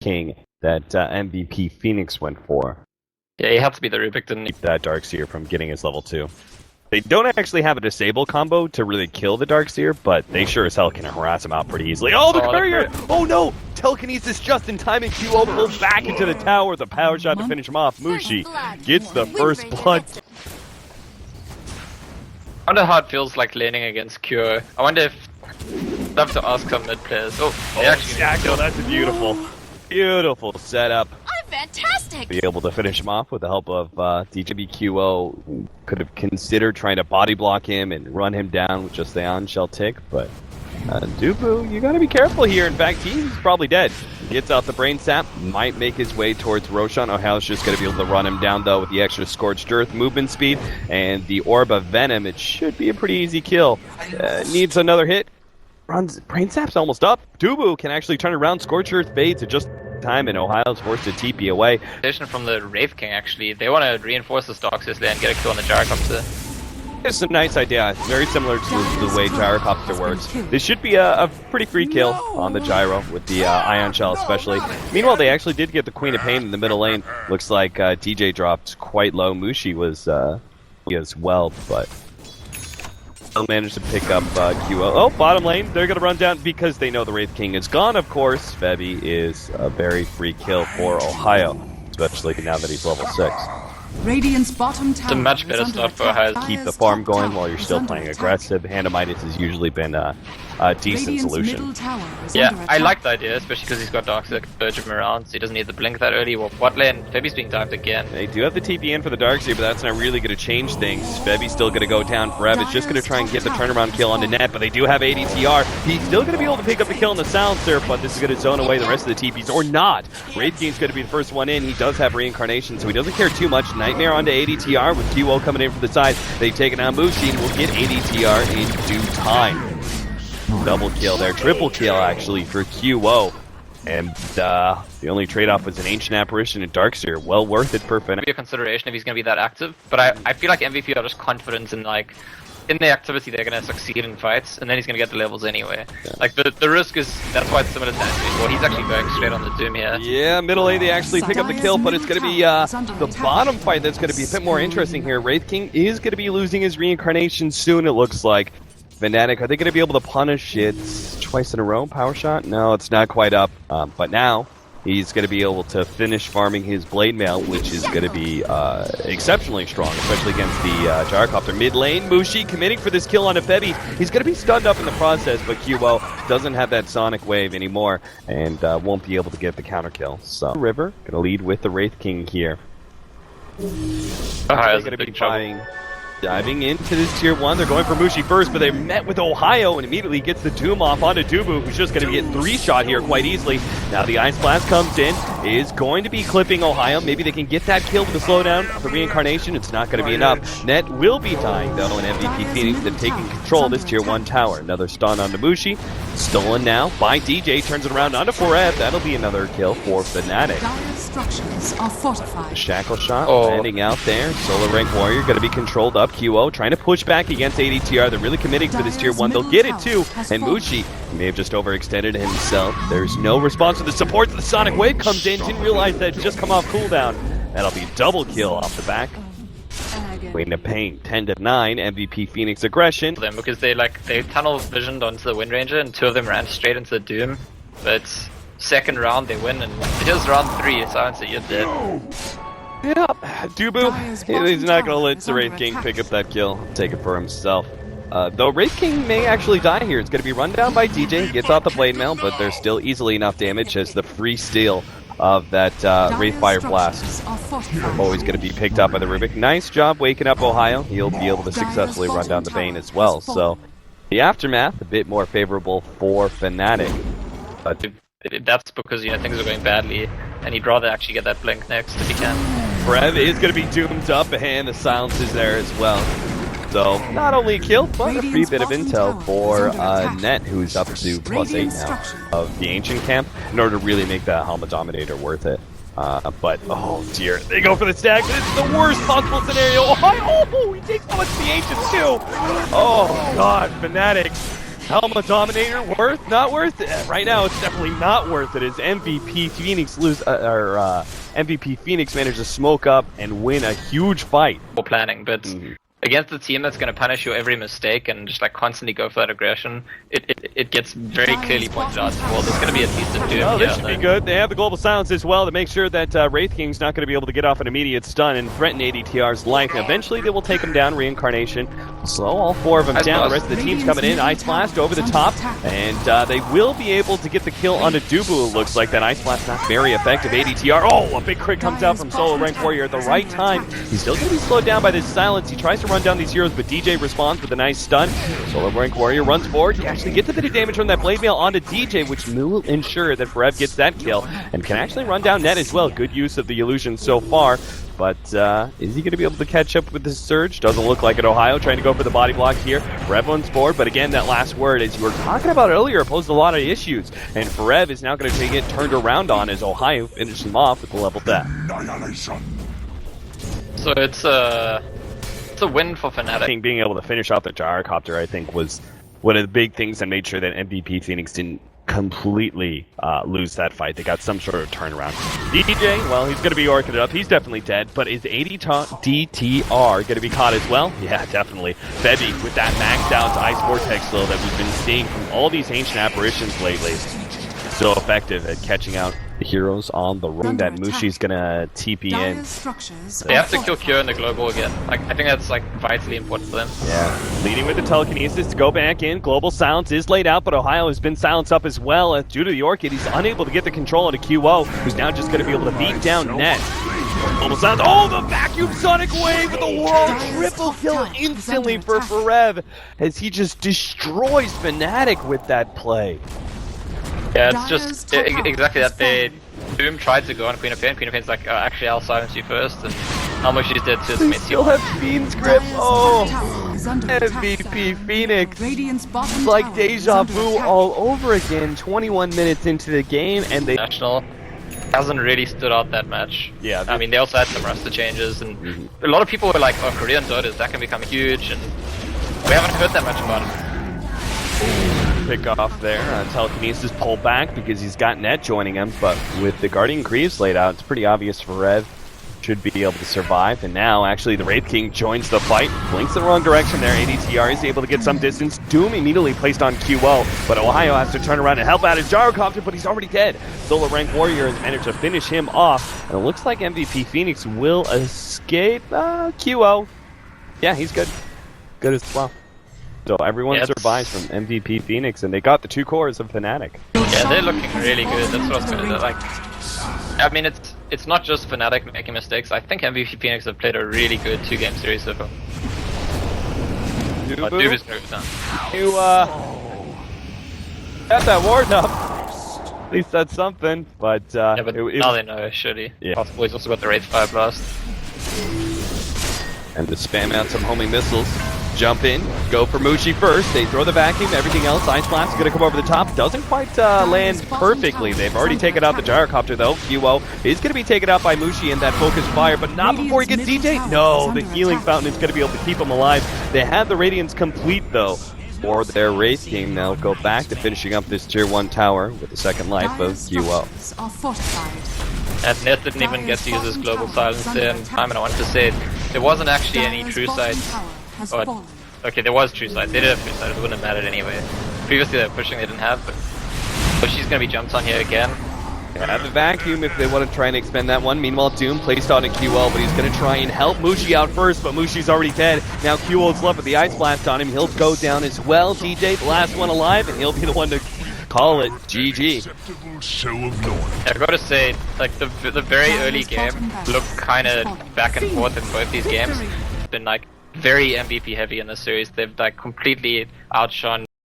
King that MVP Phoenix went for. Yeah, he had to be the Rubik, didn't he? Keep that Darkseer from getting his level 2. They don't actually have a disable combo to really kill the Darkseer, but they sure as hell can harass him out pretty easily. Oh, the courier! Oh no! Telekinesis just in time, and QO pulls back into the tower. The power shot to finish him off. Mushi gets the first blood. I wonder how it feels like laning against QO. I wonder if... I'd love to ask some mid players. Oh, they actually... Shackle, that's a beautiful setup. Fantastic! Be able to finish him off with the help of DJBQO, who could have considered trying to body block him and run him down with just the on-shell tick, but Dubu, you gotta be careful here. In fact, he's probably dead. Gets out the brain sap, might make his way towards Roshan. Ohio's just gonna be able to run him down though with the extra Scorched Earth movement speed and the Orb of Venom. It should be a pretty easy kill. Needs another hit. Runs, brain sap's almost up. Dubu can actually turn around. Scorched Earth fades at just time, and Ohio's forced to TP away. From the Wraith King, actually. They want to reinforce the Darkseer there and get a kill on the Gyrocopter. It's a nice idea. It's very similar to the way Gyrocopter works. This should be a pretty free kill on the Gyro with the Ion Shell especially. Meanwhile, they actually did get the Queen of Pain in the middle lane. Looks like DJ dropped quite low. Mushi was as well, but still managed to pick up QO. Oh, bottom lane. They're going to run down because they know the Wraith King is gone, of course. Febby is a very free kill for Ohio, especially now that he's level 6. Radiant's bottom tower. It's a much better stuff for Ohio. Keep the farm going while you're still playing aggressive. Handamitis has usually been a decent solution. Yeah, I like the idea, especially because he's got Darkseer to urge him around, so he doesn't need the blink that early. Well, bot lane, Febby's being dived again. They do have the TP in for the Darkseer, but that's not really going to change things. Febby's still going to go down forever. It's just going to try and get the turnaround kill on the net, but they do have ADTR. He's still going to be able to pick up the kill on the Silencer, but this is going to zone away the rest of the TPs, or not. Wraith King's going to be the first one in. He does have Reincarnation, so he doesn't care too much. Nightmare onto ADTR with QO coming in from the side. They've taken out Mushi and will get ADTR in due time. Double kill there, triple kill actually for QO. And the only trade-off was an Ancient Apparition and Darkseer. Well worth it for Fnatic. Be a consideration if he's going to be that active, but I feel like MVP are just confident in in the activity they're going to succeed in fights, and then he's going to get the levels anyway. Yeah. Like the risk is, that's why it's similar to Anthony. Well, he's actually going straight on the Doom here. Yeah, middle lane they actually pick up the kill, but it's going to be the bottom fight that's going to be a bit more interesting here. Wraith King is going to be losing his Reincarnation soon, it looks like. Fnatic, are they going to be able to punish it twice in a row? Power shot? No, it's not quite up. But now he's going to be able to finish farming his Blade Mail, which is going to be exceptionally strong, especially against the Gyrocopter. Mid lane, Mushi committing for this kill on a Febby. He's going to be stunned up in the process, but QO doesn't have that Sonic Wave anymore and won't be able to get the counter kill. So River going to lead with the Wraith King here. They're going to be diving into this tier 1. They're going for Mushi first, but they met with Ohio and immediately gets the Doom off onto Dubu, who's just going to get 3-shot here quite easily. Now the Ice Blast comes in, is going to be clipping Ohio. Maybe they can get that kill with the slowdown of the Reincarnation. It's not going to be enough. Net will be dying though, and MVP Phoenix then taking control of this tier 1 tower. Another stun onto Mushi. Stolen now by DJ, turns it around onto 4F. That'll be another kill for Fnatic. Shackle shot landing out there. Solar Rank Warrior going to be controlled up. QO trying to push back against ADTR. They're really committing to this tier 1. They'll get it too. And Mushi may have just overextended himself. There's no response to the support. The Sonic Wave comes in. Didn't realize that it just come off cooldown. That'll be double kill off the back. Queen of Pain, 10-9. MVP Phoenix aggression. Because they tunnel visioned onto the Wind Ranger, and 2 of them ran straight into the Doom. But second round they win, and here's round 3. Silencer, you're dead. Yeah, Dubu, he's not going to let the Wraith King pick up that kill, take it for himself. Though Wraith King may actually die here. It's going to be run down by DJ, he gets out the Blade Mail, but there's still easily enough damage as the free steal of that Wraithfire Blast always going to be picked up by the Rubik. Nice job waking up Ohio. He'll be able to successfully run down the Bane as well. So the aftermath, a bit more favorable for Fnatic. But that's because things are going badly, and he'd rather actually get that blink next if he can. Brev is going to be doomed up, and the silence is there as well. So, not only a kill, but a free bit of intel for Net, who's up to +8 now of the Ancient Camp, in order to really make that Halma Dominator worth it. But, oh dear, they go for the stack. This is the worst possible scenario. Oh, he takes so much to the Ancients too. Oh god, Fnatic Helma Dominator worth? Not worth it? Right now, it's definitely not worth it. As MVP Phoenix MVP Phoenix managed to smoke up and win a huge fight. For planning, but against the team that's going to punish your every mistake and just like constantly go for that aggression, it gets very clearly pointed out. Well, there's going to be at least a doom. Oh, this should be good. They have the global silence as well to make sure that Wraith King's not going to be able to get off an immediate stun and threaten ADTR's life. Eventually, they will take him down. Reincarnation slow all 4 of them down. The rest of the team's coming in. Ice Blast over the top, and they will be able to get the kill onto Dubu. It looks like that Ice Blast not very effective. ADTR. Oh, a big crit comes out from Solo Rank Warrior at the right time. He's still going to be slowed down by this silence. He tries to run down these heroes, but DJ responds with a nice stun. Solo Rank Warrior runs forward. He actually gets a bit of damage from that Blade Mail onto DJ, which will ensure that Forev gets that kill and can actually run down net as well. Good use of the illusion so far. But is he going to be able to catch up with this surge? Doesn't look like it. Ohio trying to go for the body block here. Forev runs forward, but again, that last word, as you were talking about earlier, posed a lot of issues. And Forev is now going to get turned around on as Ohio finishes him off with the level death. So it's a win for Fnatic. I think being able to finish off the gyrocopter, I think, was one of the big things that made sure that MVP Phoenix didn't completely lose that fight. They got some sort of turnaround. DJ, well, he's going to be orchid up. He's definitely dead, but is DTR going to be caught as well? Yeah, definitely. Febby with that maxed out Ice Vortex though that we've been seeing from all these ancient apparitions lately. So effective at catching out the heroes on the road that Mushi's gonna TP in. They have to kill Cure in the global again. Like, I think that's like vitally important for them. Yeah. Leading with the telekinesis to go back in. Global silence is laid out, but Ohio has been silenced up as well. Due to the Orchid, he's unable to get the control into QO, who's now just gonna be able to beat down net. Global silence. Oh, the vacuum sonic wave with the world triple kill instantly for Forev as he just destroys Fnatic with that play. Yeah, it's just exactly that. Doom tried to go on Queen of Pain. Queen of Pain's like, actually, I'll silence you first. And how much she's dead to his mates. Still have Fiend's Grip. Oh, MVP Phoenix. It's like deja vu all over again. 21 minutes into the game, and they National hasn't really stood out that much. Yeah, I mean, they also had some roster changes, and a lot of people were like, "Oh, Korean Dota, that can become huge," and we haven't heard that much about it. Pick off there. Telekinesis pulled back because he's got net joining him, but with the Guardian Greaves laid out, it's pretty obvious Forev should be able to survive. And now, actually, the Wraith King joins the fight. Blinks the wrong direction there. ADTR is able to get some distance. Doom immediately placed on QO, but Ohio has to turn around and help out his Gyrocopter, but he's already dead. Solo Rank Warrior has managed to finish him off, and it looks like MVP Phoenix will escape. QO. Yeah, he's good. Good as well. So everyone survives from MVP Phoenix, and they got the 2 cores of Fnatic. Yeah, they're looking really good. That's what I was gonna do. Like, I mean, it's not just Fnatic making mistakes. I think MVP Phoenix have played a really good 2-game series so far. But Doob is moved now. You got that ward up. At least that's something. But yeah, but now they know, should he? Yeah. Possibly he's also got the Wraith Fire Blast. And to spam out some homing missiles. Jump in, go for Mushi first. They throw the vacuum, everything else. Ice Blast is going to come over the top. Doesn't quite land perfectly. They've already taken out the Gyrocopter, though. QO is going to be taken out by Mushi in that focus fire, but not before he gets DJ. No, the healing fountain is going to be able to keep him alive. They have the Radiance complete, though, for their Wraith King. They'll go back to finishing up this Tier 1 tower with the second life of QO. And Net didn't even get to use his global silence there in time, and I wanted to say there wasn't actually any true sides. Okay, there was true side. They did have true side. It wouldn't have mattered anyway. Previously they were pushing, they didn't have, but she's gonna be jumped on here again. Yeah, the vacuum if they want to try and expend that one. Meanwhile, Doom placed on a QL, but he's going to try and help Mushi out first, but Mushi's already dead. Now QL's left with the Ice Blast on him. He'll go down as well. DJ, the last one alive, and he'll be the one to call it GG. I gotta say, like, the very early game looked kind of back and forth in both these games. It's been like very MVP heavy in this series. They've like completely outshone